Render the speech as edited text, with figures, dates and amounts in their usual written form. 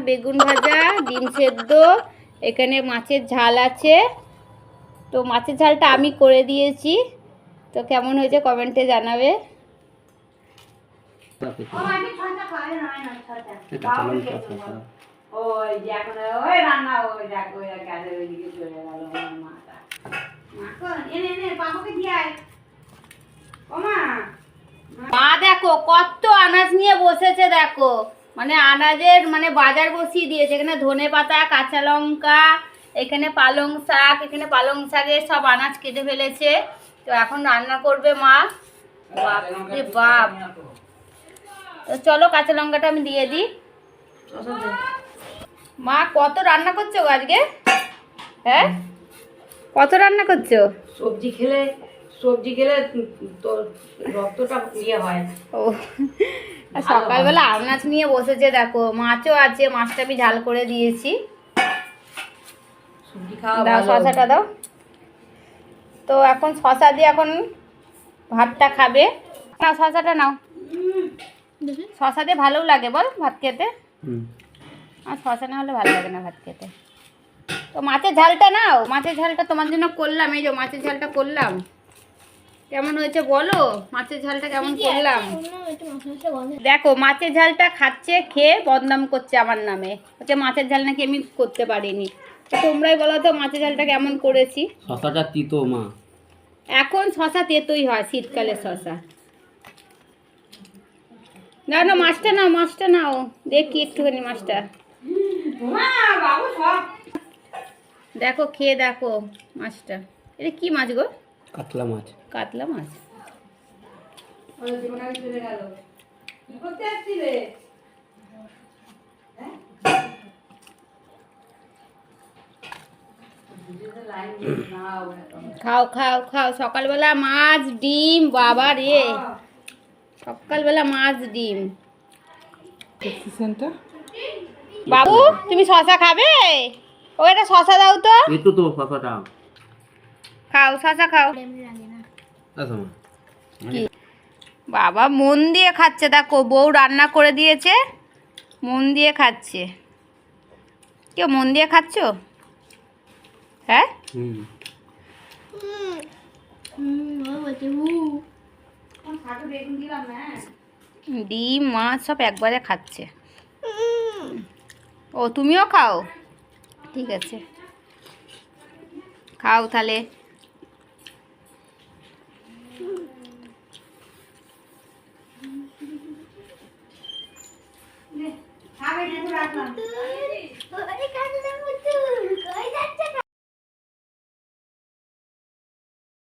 বেগুন ভাজা, ডিম সেদ্ধ, এখানে মাছের ঝাল আছে। তো মাছের ঝালটা আমি করে দিয়েছি, তো কেমন হয়েছে কমেন্টে জানাবে। মা দেখো কত আনাজ নিয়ে বসেছে, দেখো মানে আনাজের মানে বাজার বসিয়ে দিয়েছে। এখানে ধনে পাতা, কাঁচা লঙ্কা, এখানে পালং শাক, এখানে পালং শাকের সব আনাজ কেটে ফেলেছে। তো এখন রান্না করবে মা। বাপরে বাপ। তো চলো কাঁচা লঙ্কাটা আমি দিয়ে দিই। মা কত রান্না করছো আজকে? হ্যাঁ কত রান্না করছো? সবজি খেলে তো রক্তটা ইয়ে হয়। ও সকালবেলা আনাজ নিয়ে বসেছে, দেখো মাছও আছে, মাছটা আমি ঝাল করে দিয়েছি। দাও শশাটা দাও। তো এখন শশা দিয়ে এখন ভাতটা খাবে। নাও শশাটা নাও। শশা দিয়ে ভালোও লাগে বল ভাত খেতে। আর শশা না হলে ভালো লাগে না ভাত খেতে। তো মাছের ঝালটা নাও, মাছের ঝালটা তোমার জন্য করলাম। এই যে মাছের ঝালটা করলাম, কেমন হয়েছে বলো? মাছের ঝালটা কেমন করলাম? দেখো মাছের ঝালটা খাচ্ছে, খেয়ে বদনাম করছে আমার নামে, হচ্ছে মাছের ঝাল নাকি আমি করতে পারিনি। তো তোমরাই বলো তো মাছের ঝালটা কেমন করেছি। শশাটা তিতো মা। এখন শশা তেতোই হয়, শীতকালে শশা। না না মাছটা নাও, মাছটা নাও, দেখি একটুখানি মাছটা দেখো, খেয়ে দেখো মাছটা। এটা কি মাছ গো? কাতলা মাছ। কাতলা মাছ। খাও খাও খাও, সকালবেলা মাছ ডিম, বাবা রে সকালবেলা মাছ ডিম। বাবু তুমি শশা খাবে? ও এটা শশা দাও তো। এই তো শশাটা খাও, শশা খাও। আচ্ছা মা। কি বাবা মন দিয়ে খাচ্ছে, দেখো বউ রান্না করে দিয়েছে, মন দিয়ে খাচ্ছে। কেউ মন দিয়ে খাচ্ছ? হ্যাঁ ডিম মাছ সব একবারে খাচ্ছে। ও তুমিও খাও, ঠিক আছে খাও তাহলে।